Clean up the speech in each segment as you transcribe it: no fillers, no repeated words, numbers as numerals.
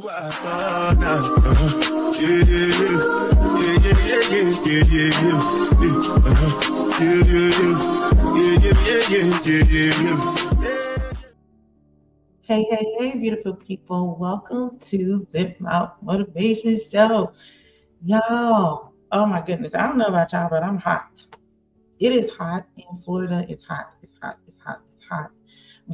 Hey, beautiful people. Welcome to Zip Mouth Motivation Show. Y'all, oh my goodness. I don't know about y'all, but I'm hot. It is hot in Florida. It's hot. It's hot. It's hot. It's hot.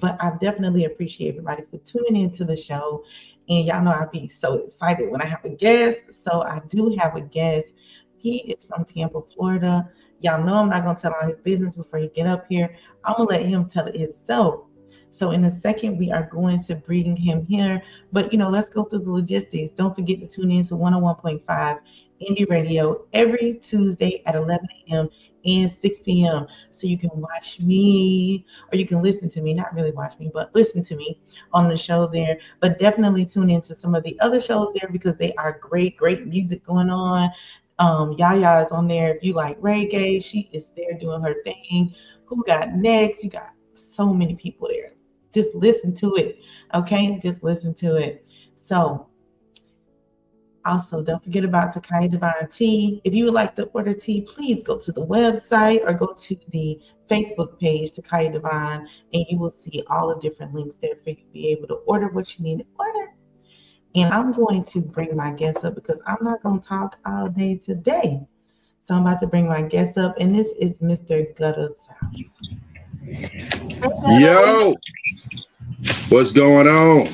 But I definitely appreciate everybody for tuning into the show. And y'all know I'd be so excited when I have a guest. So I do have a guest. He is from Tampa, Florida. Y'all know I'm not going to tell all his business before he get up here. I'm going to let him tell it himself. So in a second, we are going to bring him here. But, let's go through the logistics. Don't forget to tune in to 101.5 Indie Radio every Tuesday at 11 a.m. and 6 p.m. So you can watch me, or you can listen to me, not really watch me, but listen to me on the show there. But definitely tune into some of the other shows there because they are great music going on. Yaya is on there. If you like reggae, she is there doing her thing. Who got next? You got so many people there. Just listen to it, okay? Just listen to it. So, also, don't forget about Takai Divine Tea. If you would like to order tea, please go to the website or go to the Facebook page, Takai Divine, and you will see all the different links there for you to be able to order what you need to order. And I'm going to bring my guest up because I'm not going to talk all day today. So I'm about to bring my guest up, and this is Mr. Gutta. Yo, what's going on?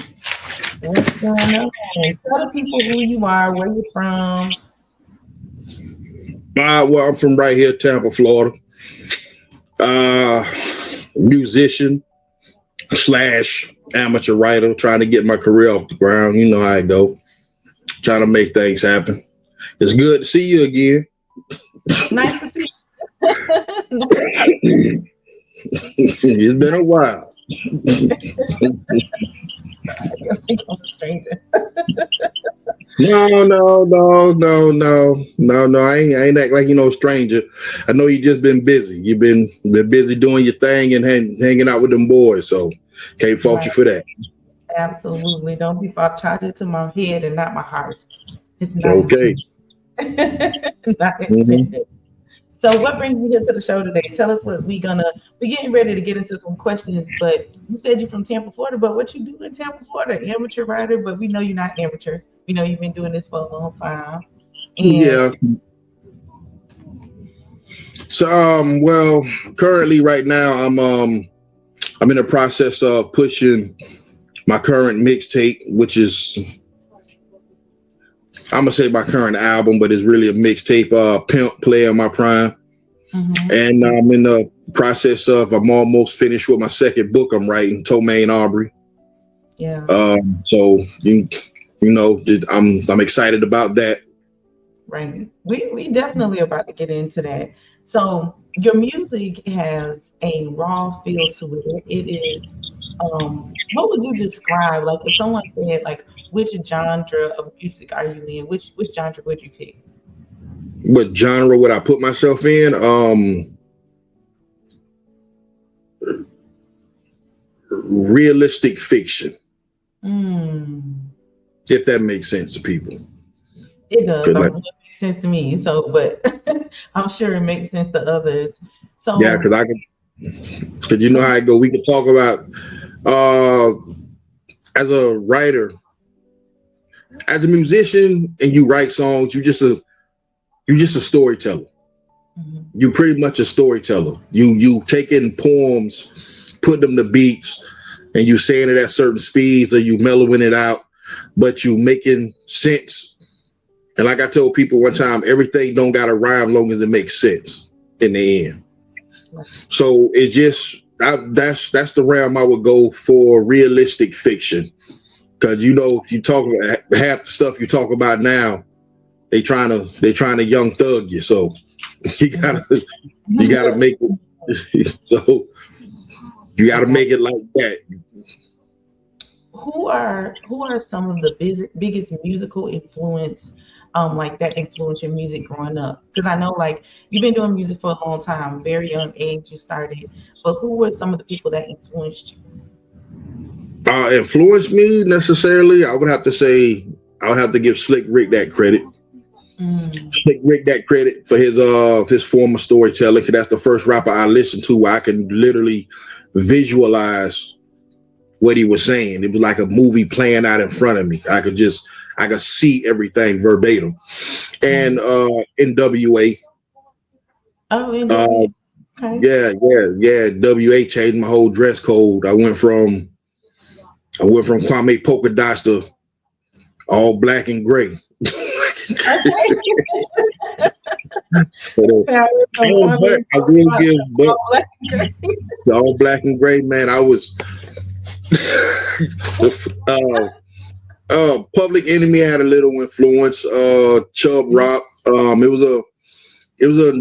What's going on? Tell the people who you are, where you're from. Well, I'm from right here, Tampa, Florida. Musician / amateur writer, trying to get my career off the ground. You know how I go. Trying to make things happen. It's good to see you again. Nice to see you. It's been a while. I think I'm a stranger. No. I ain't act like stranger. I know you just been busy. You've been busy doing your thing and hanging out with them boys. So can't fault you for that. Absolutely. Don't be fault. Charge it to my head and not my heart. It's not okay. Not intended. So what brings you here to the show today? Tell us what we're getting ready to get into some questions, but you said you're from Tampa, Florida, but what you do in Tampa, Florida? Amateur writer, but we know you're not amateur. We know you've been doing this for a long time. Yeah. So well, currently right now I'm in the process of pushing my current mixtape, which is I'm gonna say my current album, but it's really a mixtape, Pimp Player My Prime. Mm-hmm. And I'm in the process of I'm almost finished with my second book I'm writing, Tomaine Aubrey. Yeah. So I'm excited about that. Right. We definitely about to get into that. So your music has a raw feel to it. It is what would you describe? Like if someone said like which genre of music are you in? Which genre would you pick? What genre would I put myself in? Realistic fiction. If that makes sense to people. It does. It makes sense to me. So, but I'm sure it makes sense to others. So yeah, because you know how I go. We can talk about as a writer, as a musician, and you write songs. You're just a storyteller. Mm-hmm. You pretty much a storyteller. You take in poems, put them to beats, and you saying it at certain speeds, or you mellowing it out, but you making sense. And like I told people one time, everything don't gotta rhyme long as it makes sense in the end. So it just that's the realm I would go for, realistic fiction. Because if you talk about half the stuff you talk about now, they trying to young thug you. So you gotta make it. So you gotta make it like that. Who are some of the biggest musical influence like that influence your music growing up? Because I know like you've been doing music for a long time, very young age you started, but who were some of the people that influenced you? Influenced me necessarily, I would have to say I would have to give Slick Rick that credit. Mm. Slick Rick that credit for his form of storytelling, because that's the first rapper I listened to where I can literally visualize what he was saying. It was like a movie playing out in front of me. I could see everything verbatim. And Right. NWA, Oh, uh, NWA. Okay. yeah. WA changed my whole dress code. I went from Kwame polka dots to all black and gray. Okay. So, Yeah, from but Kwame I will Tusah give, to but all black and gray. all black and gray, man. I was uh, Public Enemy had a little influence. Chubb Rock. It was a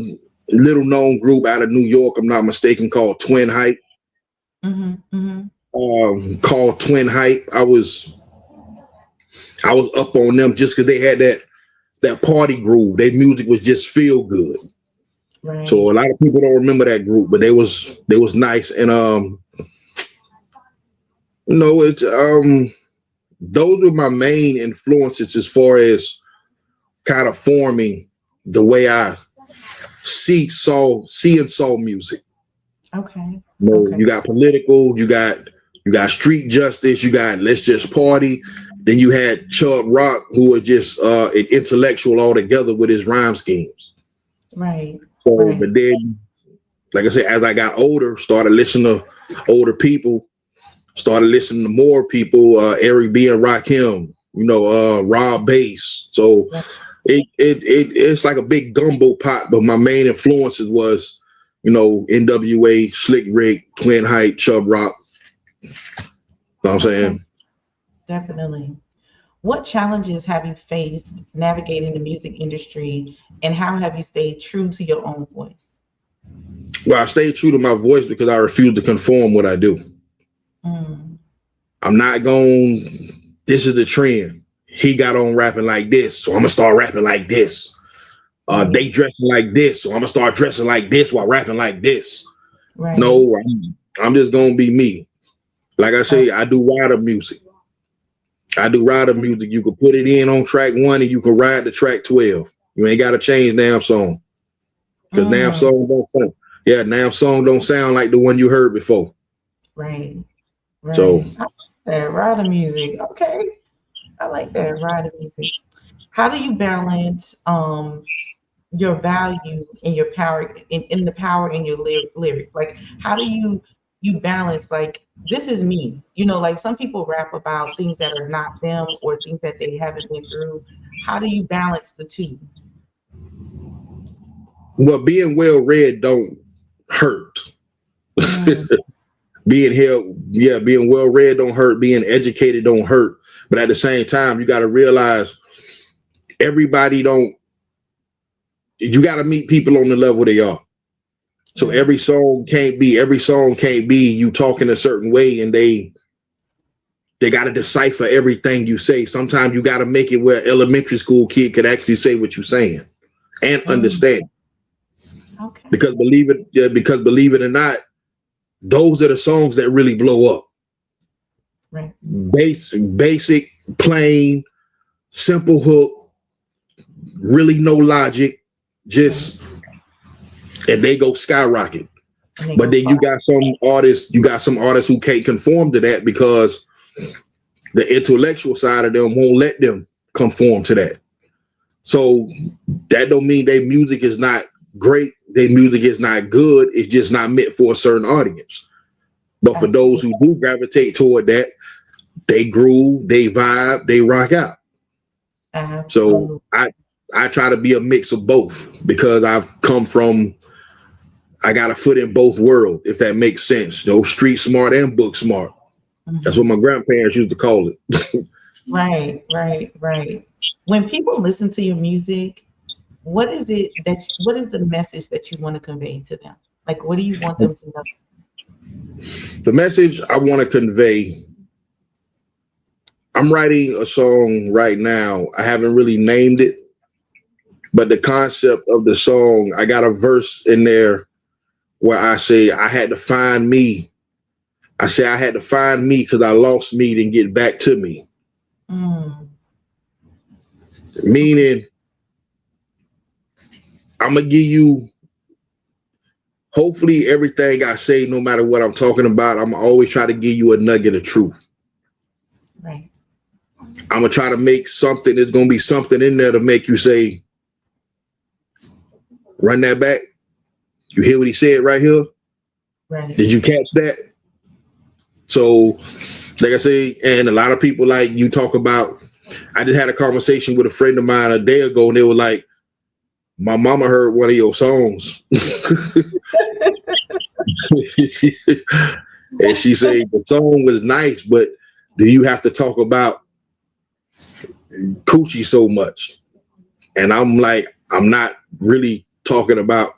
little known group out of New York. I'm not mistaken, called Twin Hype. Mm-hmm, mm-hmm. Called Twin Hype. I was up on them just because they had that party groove. Their music was just feel good. So a Right. lot of people don't remember that group, but they was nice. And it's those were my main influences as far as kind of forming the way I see and saw music. Okay. You Okay. got political, you got street justice, you got let's just party. Then you had Chubb Rock, who was just an intellectual altogether with his rhyme schemes. Right. So, Right. but then, like I said, as I got older, started listening to older people, started listening to more people, Eric B and Rakim, Rob Bass. So Right. it's like a big gumbo pot, but my main influences was, NWA, Slick Rick, Twin Hype, Chubb Rock. You know what I'm Okay. saying? Definitely. What challenges have you faced navigating the music industry, and how have you stayed true to your own voice? Well, I stayed true to my voice because I refuse to conform what I do. Mm. I'm not going, this is the trend. He got on rapping like this, so I'm gonna start rapping like this. Right. They dressing like this, so I'm gonna start dressing like this while rapping like this. Right. No, I'm just gonna be me. Like I Oh, say, I do rider music. I do rider music. You can put it in on track 1 and you can ride to track 12. You ain't gotta change damn song. Because damn mm. song don't sound. Yeah, damn song don't sound like the one you heard before. Right. So Right. I like that rider music. Okay. I like that rider music. How do you balance your value and your power in the power in your lyrics? Like, how do you balance, like, this is me, like some people rap about things that are not them or things that they haven't been through. How do you balance the two? well, being well read don't hurt. Mm, Being held, yeah, being well read don't hurt. Being educated don't hurt. But at the same time, you got to realize everybody don't. You got to meet people on the level they are. So right. every song can't be you talking a certain way, and they got to decipher everything you say. Sometimes you got to make it where elementary school kid could actually say what you're saying and Mm, understand. okay. Because believe it or not, those are the songs that really blow up. Right. Basic, plain, simple hook, really no logic, Right. just and they go skyrocket. And they But go then far. you got some artists who can't conform to that because the intellectual side of them won't let them conform to that. So that don't mean their music is not great. Their music is not good. It's just not meant for a certain audience. But for those Absolutely. who do gravitate toward that, they groove, they vibe, they rock out. So Absolutely. I try to be a mix of both because I got a foot in both worlds, if that makes sense. Street smart and book smart. That's Hmm. what my grandparents used to call it. Right, right, right. When people listen to your music, what is the message that you want to convey to them? Like, what do you want them to know? The message I want to convey, I'm writing a song right now. I haven't really named it, but the concept of the song, I got a verse in there where I say I had to find me I say I had to find me because I lost me, then get back to me. Mm. Meaning, I'm gonna give you. Hopefully, everything I say, no matter what I'm talking about, I'm always try to give you a nugget of truth. Right. I'm gonna try to make something. There's gonna be something in there to make you say, "Run that back." You hear what he said right here? Right. Did you catch that? So, like I say, and a lot of people like you talk about. I just had a conversation with a friend of mine a day ago, and they were like, "My mama heard one of your songs," and she said the song was nice, but do you have to talk about coochie so much? And I'm like, I'm not really talking about.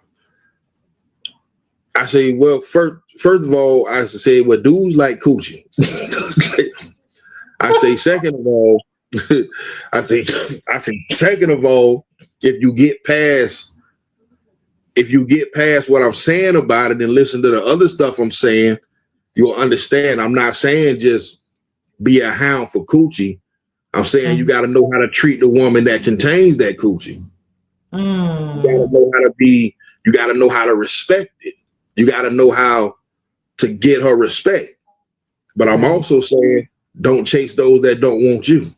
I say, well, first of all, I say, well, dudes like coochie. I say, second of all, I think second of all, if you get past what I'm saying about it and listen to the other stuff I'm saying, you'll understand. I'm not saying just be a hound for coochie. I'm saying you got to know how to treat the woman that contains that coochie. You got to know how to be. You got to know how to respect it. You got to know how to get her respect. But I'm also saying don't chase those that don't want you.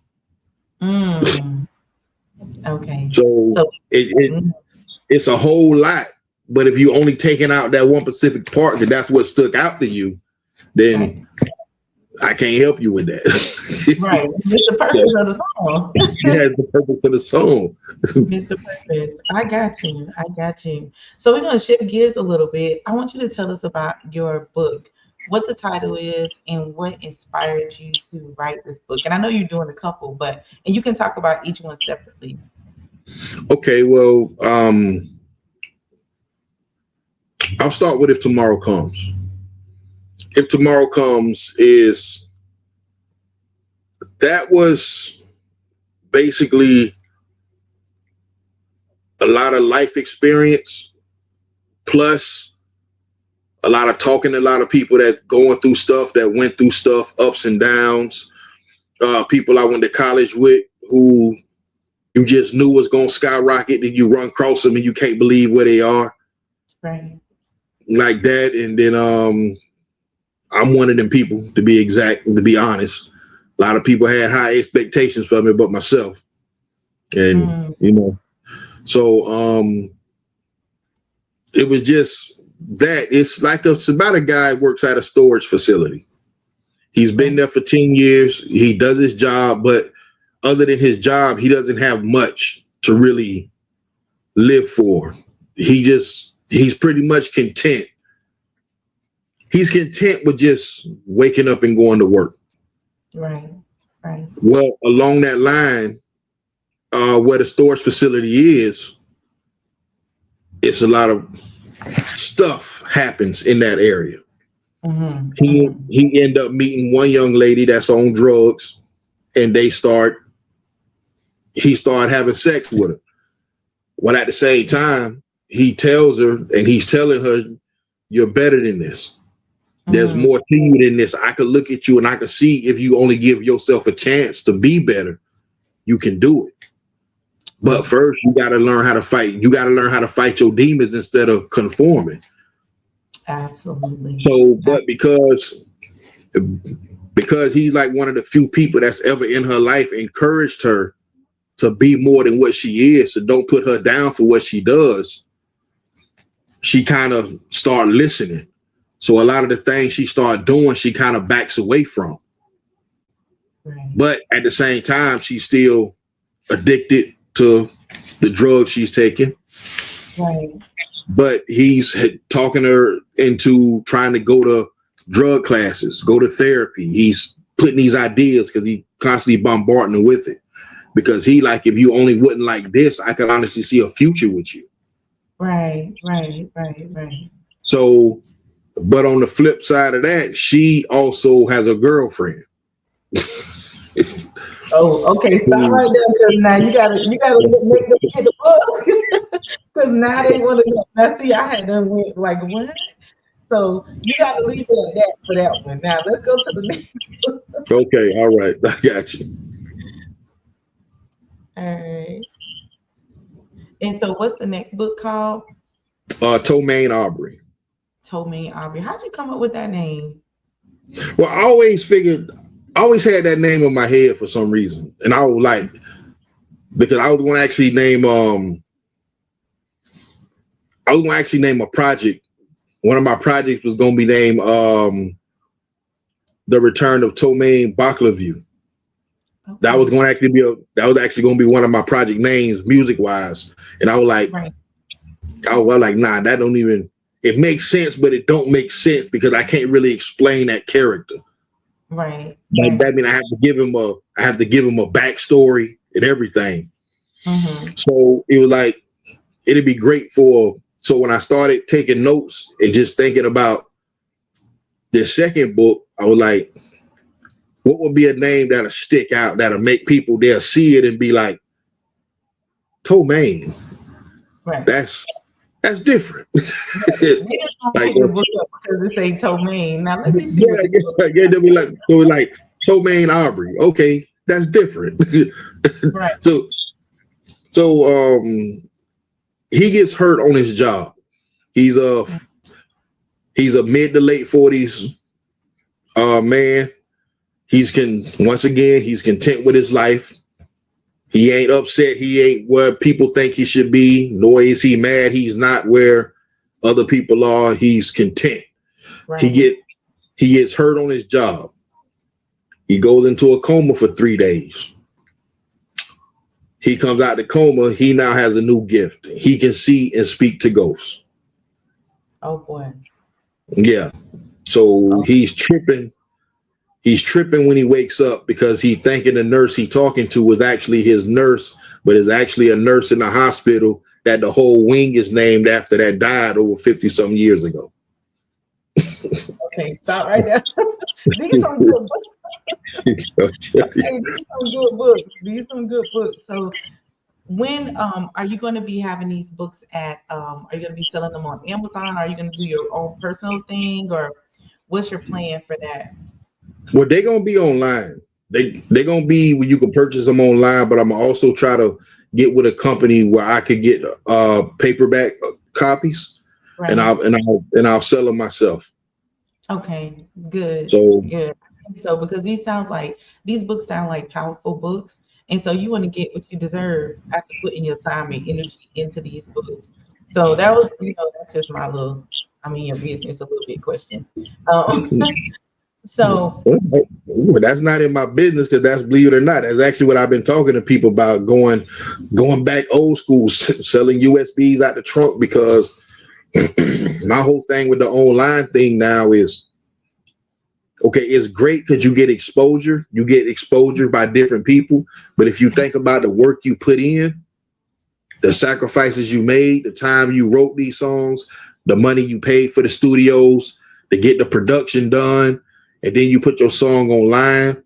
Okay. So it's a whole lot. But if you only taking out that one specific part, that's what stuck out to you, then I can't help you with that. Right. It's the purpose of the song. Yeah, the purpose of the song. It's the purpose. I got you. I got you. So we're going to shift gears a little bit. I want you to tell us about your book, what the title is, and what inspired you to write this book. And I know you're doing a couple, and you can talk about each one separately. Okay, well, I'll start with If Tomorrow Comes. If Tomorrow Comes that was basically a lot of life experience plus a lot of talking to a lot of people that going through stuff, that went through stuff, ups and downs, people I went to college with who you just knew was going to skyrocket, and you run across them and you can't believe where they are. Right. Like that. And then I'm one of them people, to be exact and to be honest. A lot of people had high expectations for me, but myself. And so it was just that. It's about a guy who works at a storage facility. He's been there for 10 years. He does his job, but other than his job, he doesn't have much to really live for. He's pretty much content. He's content with just waking up and going to work. Right. Right. Well, along that line, where the storage facility is, it's a lot of stuff happens in that area. He ended up meeting one young lady that's on drugs, and he started having sex with her. Well, at the same time, he tells her, and he's telling her, "You're better than this. There's more to you than this. I could look at you and I could see if you only give yourself a chance to be better, you can do it. But first, you got to learn how to fight. You got to learn how to fight your demons instead of conforming." Absolutely. So, but because he's like one of the few people that's ever in her life encouraged her to be more than what she is, so don't put her down for what she does, she kind of started listening. So a lot of the things she started doing, she kind of backs away from. Right. But at the same time, she's still addicted to the drugs she's taking. Right. But he's talking her into trying to go to drug classes, go to therapy. He's putting these ideas because he constantly bombarding her with it. Because he like, if you only wouldn't like this, I could honestly see a future with you. Right. So, but on the flip side of that, she also has a girlfriend. Oh, okay. Stop right there, because now you gotta make them get the book. Because now they want to know. Now, see, I had them went like, what? So you got to leave it at that for that one. Now let's go to the next. Okay, all right, I got you. All right. And so, what's the next book called? Tomaine Aubrey. Tomei Aubrey. How'd you come up with that name? Well, I always had that name in my head for some reason, and I was like, because I was going to actually name a project. One of my projects was going to be named The Return of Tomaine Baklaview. Okay. That was actually going to be one of my project names, music wise. And I was like, Right. nah, that don't even. It makes sense, but it don't make sense because I can't really explain that character. Right. Like Right. that means I have to give him a backstory and everything. Mm-hmm. So it was like it'd be great so when I started taking notes and just thinking about the second book, I was like, what would be a name that'll stick out, that'll make people, they'll see it and be like, Tomaine. Right. That's different. They just don't Like pick the book up because it say Tomaine. Now let me see what this book is yeah, about. they'll be like Tomaine Aubrey. Okay, that's different. Right. so so he gets hurt on his job. He's a mid to late 40s man. He's content with his life. He ain't upset. He ain't where people think he should be, nor is he mad. He's not where other people are. He's content. Right. He gets hurt on his job. He goes into a coma for 3 days. He comes out the coma. He now has a new gift. He can see and speak to ghosts. Oh boy. Yeah. So Oh. he's tripping. He's tripping when he wakes up because he thinking the nurse he talking to was actually his nurse, but is actually a nurse in the hospital that the whole wing is named after that died over 50 some years ago. Okay, stop right there. These some good books. Okay, these some good books. These some good books. So when are you going to be having these books at are you going to be selling them on Amazon? Are you going to do your own personal thing, or what's your plan for that? Well, they're gonna be online. They're gonna be where you can purchase them online, but I'm gonna also try to get with a company where I could get paperback copies, and Right. I'll sell them myself. Okay, good, So good. I think so because these books sound like powerful books, and so you want to get what you deserve after putting your time and energy into these books. So that was, that's just my little, I mean, your business a little bit question. Um, so well, that's not in my business because that's, believe it or not, that's actually what I've been talking to people about, going back old school, selling USBs out the trunk, because my whole thing with the online thing now is, okay, it's great because you get exposure. You get exposure by different people. But if you think about the work you put in, the sacrifices you made, the time you wrote these songs, the money you paid for the studios to get the production done, and then you put your song online,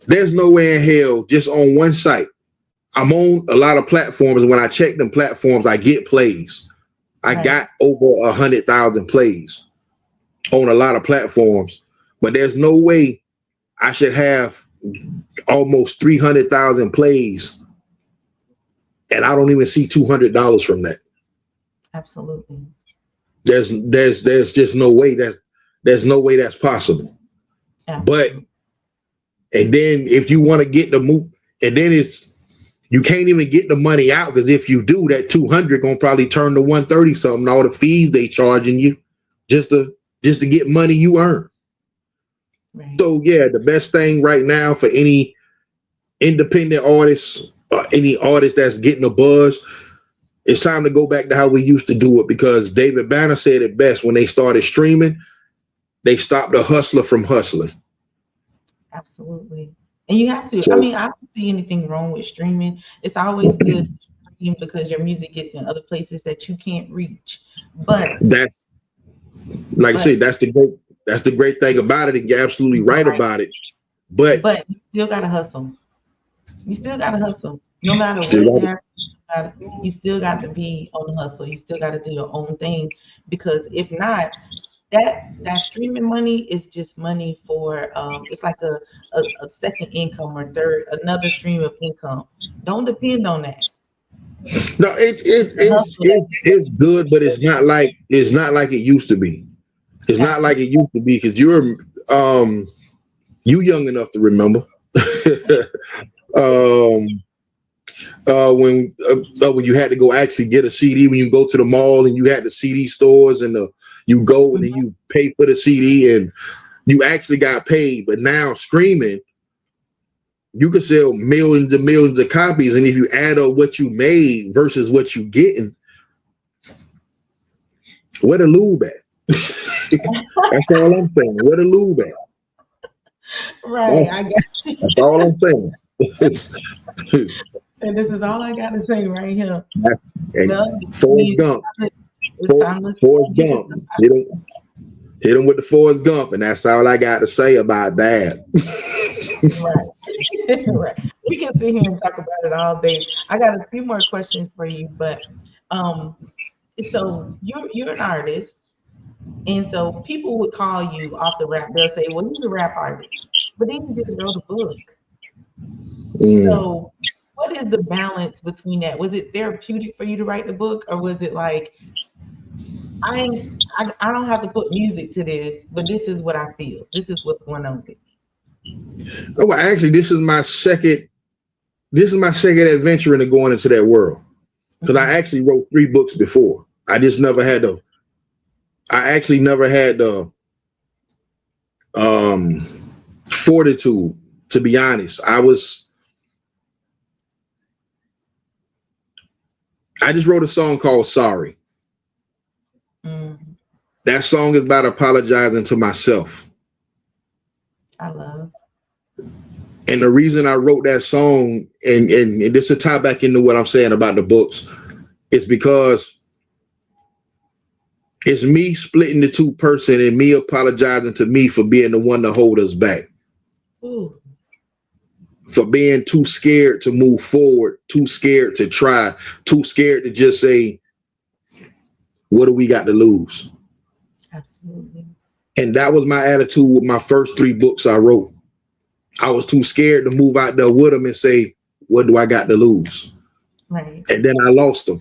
there's nowhere in hell just on one site. I'm on a lot of platforms. When I check them platforms, I get plays. I right, got over 100,000 plays on a lot of platforms, but there's no way I should have almost 300,000 plays, and I don't even see $200 from that. absolutely. There's just no way that's possible. But Absolutely. and then if you want to get the move, and then you can't even get the money out, because if you do, that 200 gonna probably turn to 130 something. All the fees they charging you just to get money you earn. Right. So yeah, the best thing right now for any independent artist, any artist that's getting a buzz, it's time to go back to how we used to do it, because David Banner said it best: when they started streaming, they stopped the hustler from hustling. Absolutely. And you have to. I So mean, I don't see anything wrong with streaming. It's always good to stream because your music gets in other places that you can't reach. But that, like I but said, that's the great thing about it, and you're absolutely right right. about it. But But you still gotta hustle. You still gotta hustle. No matter still what got it. happens, you still got to be on the hustle. You still got to do your own thing, because if not, that streaming money is just money for it's like a second income or third, another stream of income. Don't depend on that. No, It's the hustle that it's good, but it's not like it used to be. It's not like absolutely. it used to be because um you young enough to remember. um when you had to go actually get a CD, when you go to the mall and you had the CD stores and you go and then Mhm. you pay for the CD and you actually got paid. But now streaming, you could sell millions of copies, and if you add up what you made versus what you getting, where the lube at? That's all I'm saying. Where the lube at? Right, That's, I got you. that's all I'm saying. And this is all I got to say right here. And Well, Forrest Gump, it's time to Forrest get Gump, yourself hit him with the Forrest Gump, and that's all I got to say about that. right. Right. We can sit here and talk about it all day. I got a few more questions for you, but um, so you're an artist, and so people would call you off the rap. They'll say, "Well, he's a rap artist," but then he just wrote a book. Mm. So, what is the balance between that? Was it therapeutic for you to write the book, or was it like I ain't, I don't have to put music to this, but this is what I feel. This is what's going on with Oh, well, actually, this is my second. This is my second adventure into going into that world because I me. actually wrote 3 books before. I just never had the. I actually never had the um, fortitude. To be honest, I just wrote a song called "Sorry." Mm, That song is about apologizing to myself. I love. And the reason I wrote that song, and this to tie back into what I'm saying about the books, is because it's me splitting the two person and me apologizing to me for being the one to hold us back, Ooh, for being too scared to move forward, too scared to try, too scared to just say, what do we got to lose? absolutely. And that was my attitude with my first 3 books I wrote. I was too scared to move out there with them and say, what do I got to lose? Right. And then I lost them.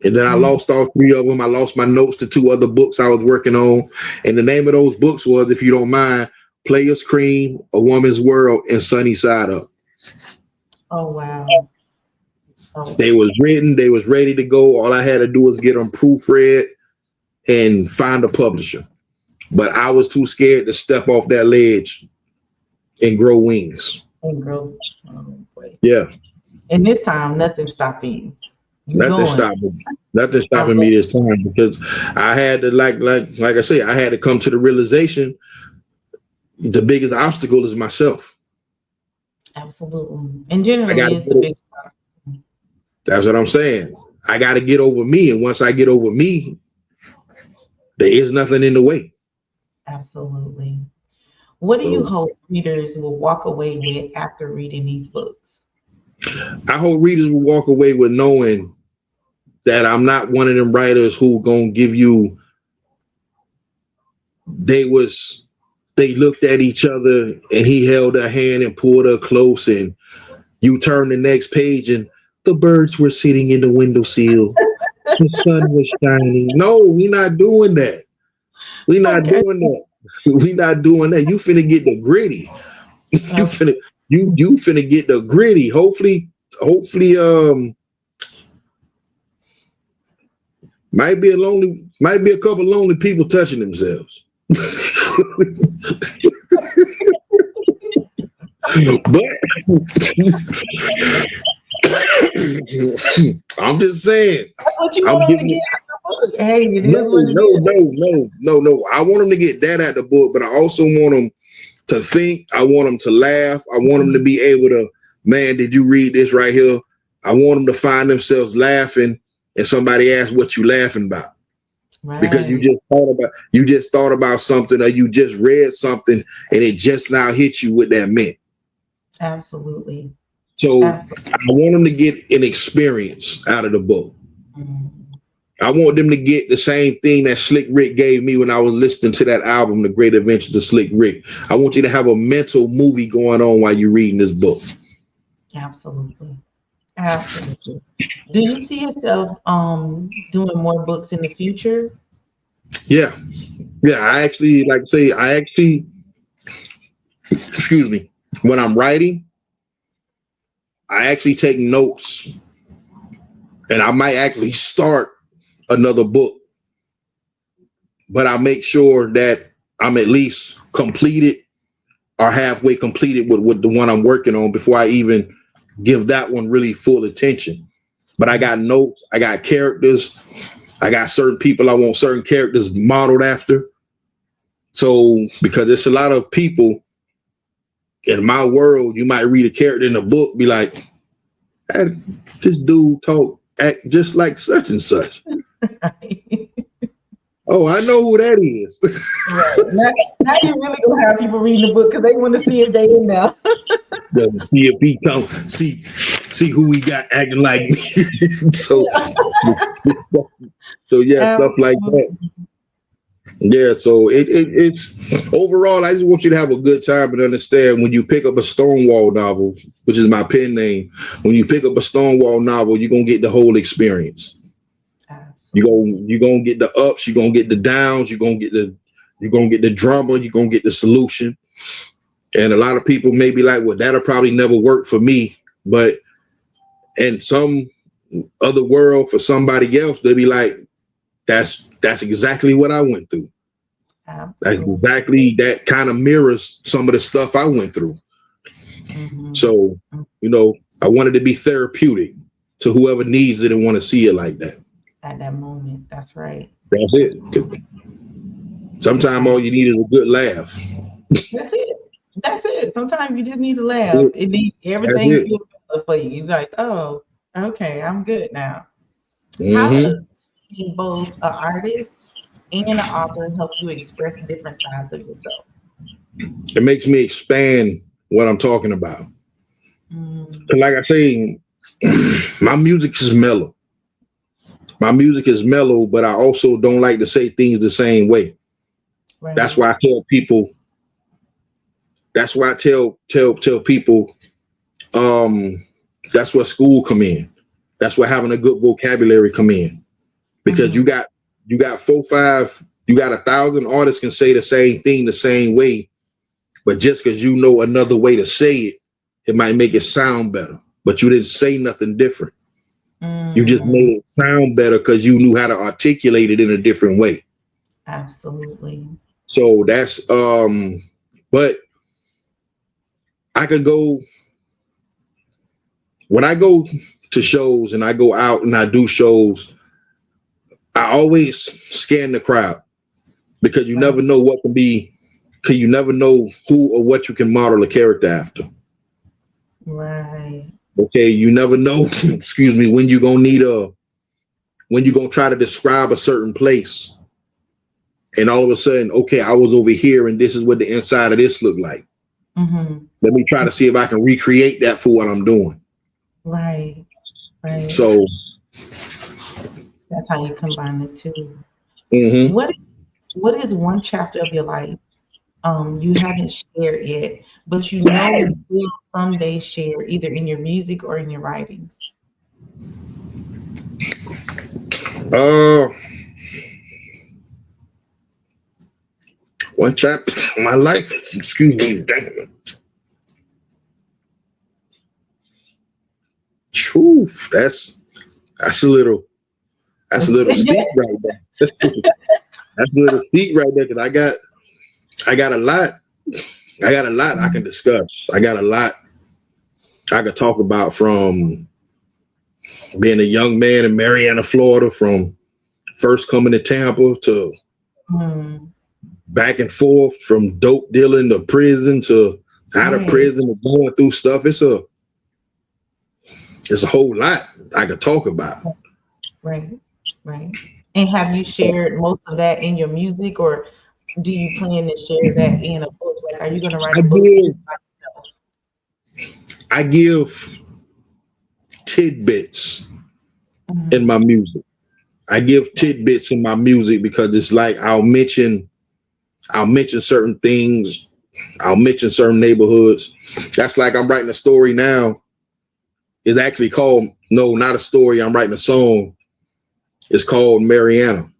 And then I Mm, lost all 3 of them. I lost my notes to 2 other books I was working on. And the name of those books was, if you don't mind, Players Cream, A Woman's World, and Sunny Side Up. oh wow. Oh, They was written, they was ready to go. All I had to do was get them proofread and find a publisher. But I was too scared to step off that ledge and grow wings. and growth. Oh boy. Yeah, And this time, nothing's stopping you. You nothing going. stopped me. Nothing I stopping love. me this time because I had to like I say, I had to come to the realization the biggest obstacle is myself. Absolutely. And I got generally, to it's the get it. big. That's what I'm saying. I got to get over me, and once I get over me, there is nothing in the way. Absolutely. What do you So hope readers will walk away with after reading these books? I hope readers will walk away with knowing that I'm not one of them writers who gonna give you. They was they looked at each other and he held her hand and pulled her close, and you turn the next page and the birds were sitting in the windowsill. The sun was shining. No, we not doing that. We not Okay. doing that. We not doing that. You finna get the gritty. you Ab- finna you finna get the gritty. Hopefully might be a couple lonely people touching themselves. But I'm just saying. That's what you I'm want them to giving get it. out of the book. Hey, it No, is what it no, is. no, no, no, no. I want them to get that at the book, but I also want them to think. I want them to laugh. I want them to be able to, man, did you read this right here? I want them to find themselves laughing and somebody asks what you laughing about. Because Right. you just thought about something or you just read something and it just now hit you with that mint. Absolutely. So I Absolutely. want them to get an experience out of the book. Mhm. I want them to get the same thing that Slick Rick gave me when I was listening to that album, The Great Adventures of Slick Rick. I want you to have a mental movie going on while you're reading this book. Absolutely. Absolutely. Do you see yourself doing more books in the future? Yeah. Yeah. I actually, like I say, I actually, excuse me, when I'm writing, I actually take notes and I might actually start another book, but I make sure that I'm at least completed or halfway completed with the one I'm working on before I even give that one really full attention. But I got notes, I got characters, I got certain people I want certain characters modeled after. So because it's a lot of people in my world, you might read a character in a book, be like, "Hey, this dude talk act just like such and such." Right. Oh, I know who that is. Right. Now you really gonna have people reading the book because they want to see if they in there. See if he come see who we got acting like me. so so yeah, stuff like that. Absolutely. Yeah, so it's overall. I just want you to have a good time and understand when you pick up a Stonewall novel, which is my pen name. When you pick up a Stonewall novel, you're gonna get the whole experience. Absolutely. You're gonna get the ups, you're gonna get the downs, you're gonna get the drama, you're gonna get the solution. And a lot of people may be like, "Well, that'll probably never work for me," but in some other world for somebody else, they'll be like, "That's exactly what I went through." That's Absolutely. exactly that kind of mirrors some of the stuff I went through. Hmm. So, I wanted to be therapeutic to whoever needs it and want to see it like that. At that moment. That's right. That's That's it. Sometimes all right. you need is a good laugh. That's it. That's it. Sometimes you just need to laugh. That's It need everything it. feel better for you. You're like, oh, okay, I'm good now. How does Hmm. being both an artist and an author help you express different sides of yourself? It makes me expand what I'm talking about. Mm, 'Cause like I say, my music is mellow. My music is mellow, but I also don't like to say things the same way. That's right. why I tell people. That's why I tell people. Um, that's where school come in. That's where having a good vocabulary come in because Hmm. you got 4, 5, you got 1,000 artists can say the same thing the same way, but just because you know another way to say it, it might make it sound better. But you didn't say nothing different. You just Mm, made it sound better because you knew how to articulate it in a different way. absolutely. So that's but I could go when I go to shows and I go out and I do shows, I always scan the crowd because you Right. never know what can be because you never know who or what you can model a character after. Right. Okay, you never know, excuse me, when you're gonna try to describe a certain place and all of a sudden, okay, I was over here and this is what the inside of this looked like. Hmm. Let me try to see if I can recreate that for what I'm doing. Right. Right. So, That's how you combine the two. mhm. What What is one chapter of your life you haven't shared yet, but you know you will someday share either in your music or in your writings? uh one chapter of my life, excuse me, damn. Truth. That's a little that's a little steep right there. That's a little steep right there because I got a lot. I got a lot I can discuss. I got a lot I could talk about from being a young man in Marietta, Florida, from first coming to Tampa to Mm, back and forth from dope dealing to prison to out of right, prison to going through stuff. It's a whole lot I could talk about. right, right. And have you shared most of that in your music, or do you plan to share that in a book? Like, are you going to write I a book give just by yourself? I give tidbits in Mhm. my music. I give tidbits in my music because it's like I'll mention certain things. I'll mention certain neighborhoods. That's like I'm writing a story now. It's actually called, no, not a story. I'm writing a song. It's called Mariana.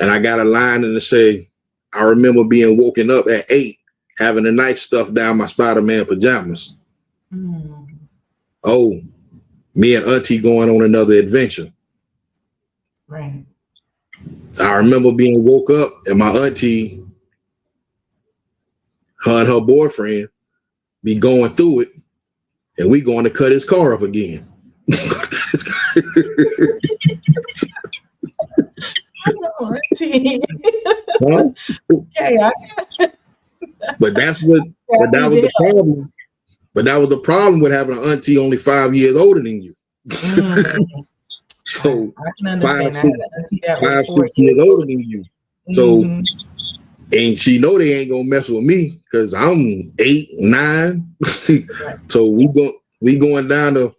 And I got a line in to say, I remember being woken up at 8, having a knife stuffed down my Spider-Man pajamas. Mm. Oh, me and Auntie going on another adventure. Right. I Right. remember being woke up and my auntie, her and her boyfriend, be going through it, and we going to cut his car up again. Oh, auntie. Huh? Okay, I But that's what. But that need was your the problem. But that was the problem with having an auntie only 5 years older than you. help. Mm. So I can five, understand. I had six, an auntie that was five, 4 6 years years older older. than you. So Mm-hmm. and she know they ain't gonna mess with me because I'm 8, 9. Right. So we going down to.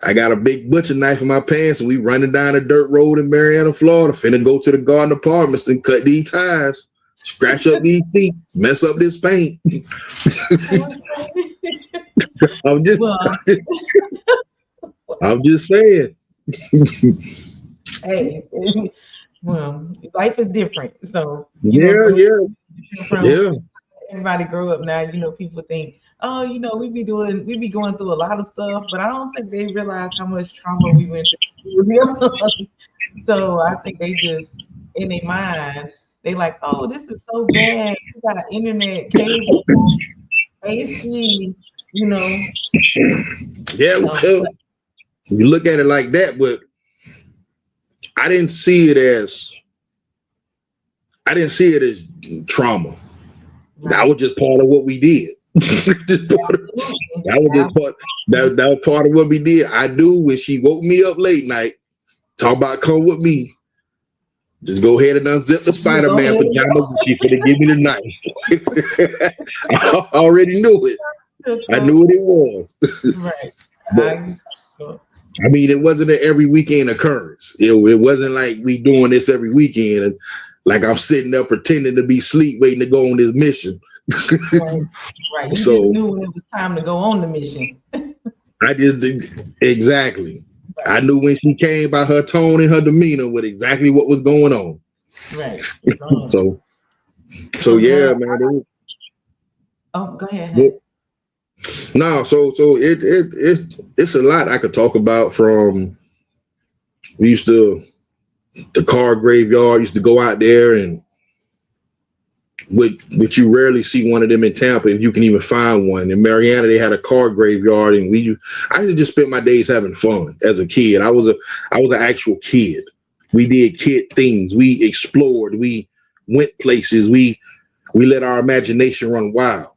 I got a big butcher knife in my pants, and we running down a dirt road in Marietta, Florida. Finna go to the garden apartments and cut these tires, scratch up these seats, mess up this paint. I'm just, Well, I'm just saying. hey, well, life is different. So, Yeah, from yeah, from yeah, everybody grow up now, people think, oh, we be going through a lot of stuff, but I don't think they realize how much trauma we went through when we was young. So I think they just in their mind, they like, oh, this is so bad. We got internet, cable, AC, you know. yeah. So, Well, you look at it like that, but I didn't see it as I didn't see it as trauma. That right. was just part of what we did. Just part of- Absolutely. that was just part. Absolutely. That was part of what we did. I do when she woke me up late night. Talk about come with me. Just go ahead and unzip the You go Spider-Man ahead and pajamas and she's gonna give me the knife. I already knew it. I go. knew what it was. Right. But I go. I mean, it wasn't an every weekend occurrence. It wasn't like we doing this every weekend and like I'm sitting there pretending to be asleep waiting to go on this mission. Right. Right. You just So knew when it was time to go on the mission. I just did exactly. I Right. knew when she came by her tone and her demeanor with exactly what was going on. Right. So, So so so yeah, now, man. oh, go ahead, honey. It, no, so it's a lot I could talk about from we used to the car graveyard, used to go out there and which you rarely see one of them in Tampa if you can even find one. In Mariana, they had a car graveyard and I used to just spend my days having fun as a kid. I was an actual kid. We did kid things. We explored, we went places, we let our imagination run wild.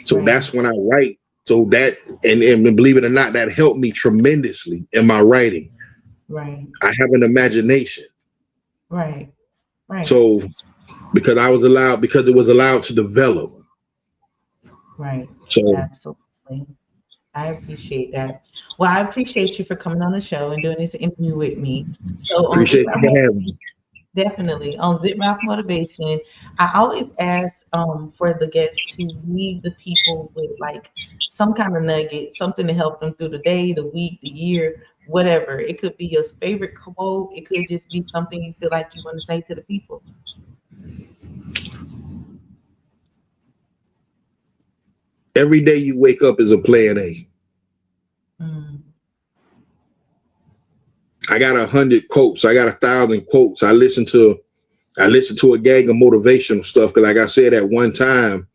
So Right. that's when I write. So that and believe it or not, that helped me tremendously in my writing. Right. I have an imagination. Right. Right. So because it was allowed to develop. Right. So Absolutely. I appreciate that. Well, I appreciate you for coming on the show and doing this interview with me. So on Zip appreciate you for having me. Definitely. On Zip Mouth Motivation, I always ask for the guests to leave the people with like some kind of nugget, something to help them through the day, the week, the year, whatever. It could be your favorite quote. It could just be something you feel like you want to say to the people. Every day you wake up is a plan A. Mm, I got 100 quotes. I got 1,000 quotes. I listen to a gang of motivational stuff because, like I said, at one time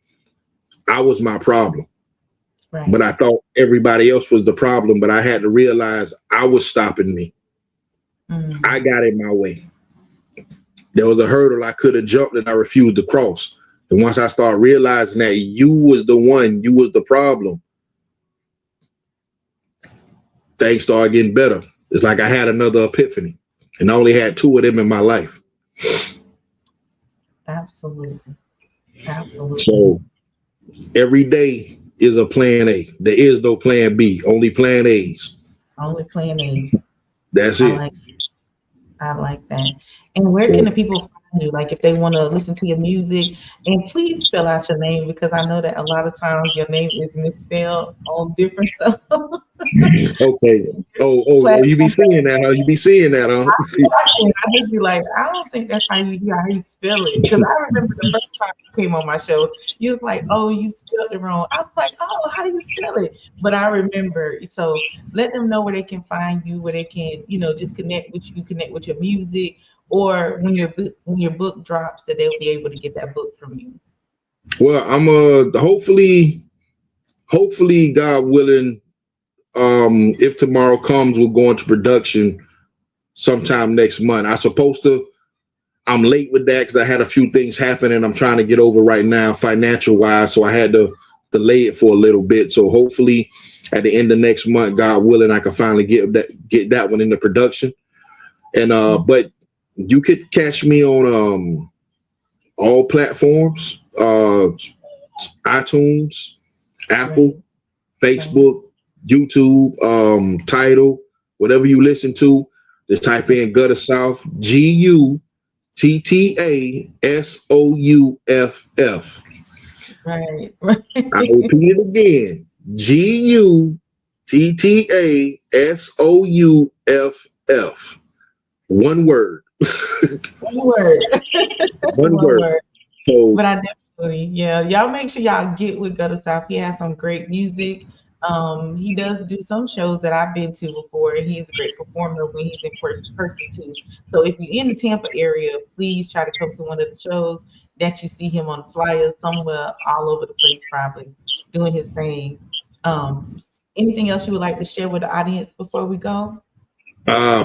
I was my problem, but right. I thought everybody else was the problem. But I had to realize I was stopping me. I Mm, got in my way. There was a hurdle I could have jumped and I refused to cross. And once I started realizing that you was the problem, things started getting better. It's like I had another epiphany, and I only had 2 of them in my life. absolutely. Absolutely. So every day is a plan A. There is no plan B, only plan A's. Only plan A. That's it. I like that. And where can the people find you? Like if they want to listen to your music, and please spell out your name because I know that a lot of times your name is misspelled on different stuff. Okay. Oh, you be seeing that, huh? You be seeing that, huh? I just be like, I don't think that's how you spell it. Because I remember the first time you came on my show, you was like, oh, you spelled it wrong. I was like, oh, how do you spell it? But I remember. So let them know where they can find you, where they can, just connect with you, connect with your music, or when your book drops, that they'll be able to get that book from you. Well, I'm hopefully, God willing, if tomorrow comes, we'll go into production sometime next month. I'm late with that because I had a few things happen and I'm trying to get over right now financial wise. So I had to delay it for a little bit. So hopefully at the end of next month, God willing, I can finally get that one into production. And but you could catch me on all platforms, iTunes, Apple, Facebook, YouTube, Tidal, whatever you listen to. Just type in Gutta South, GUTTASOUFF. Right. I'll repeat it again. GUTTASOUFF. One word. One word. One One word. word. So, But I definitely, yeah, y'all make sure y'all get with Gutta South. He has some great music. He does do some shows that I've been to before. He's a great performer when he's in person too. So if you're in the Tampa area, please try to come to one of the shows that you see him on flyers somewhere all over the place, probably doing his thing. Um, Anything else you would like to share with the audience before we go?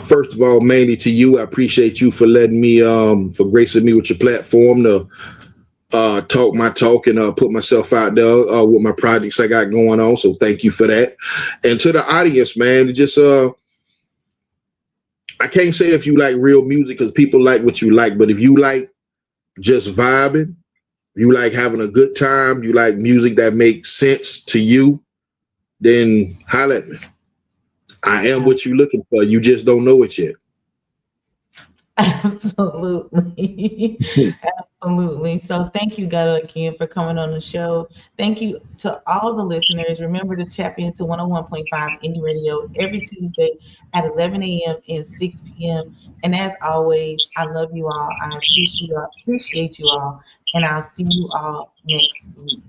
first of all, mainly to you, I appreciate you for letting me, for gracing me with your platform to talk my talk and put myself out there with my projects I got going on. So thank you for that. And to the audience, man, just I can't say if you like real music because people like what you like, but if you like just vibing, you like having a good time, you like music that makes sense to you, then holla at me. I am what you're looking for. You just don't know it yet. Absolutely. Absolutely. So thank you, Gutta, again for coming on the show. Thank you to all the listeners. Remember to tap into 101.5 Indie Radio every Tuesday at 11 a.m. and 6 p.m. And as always, I love you all. I appreciate you all. And I'll see you all next week.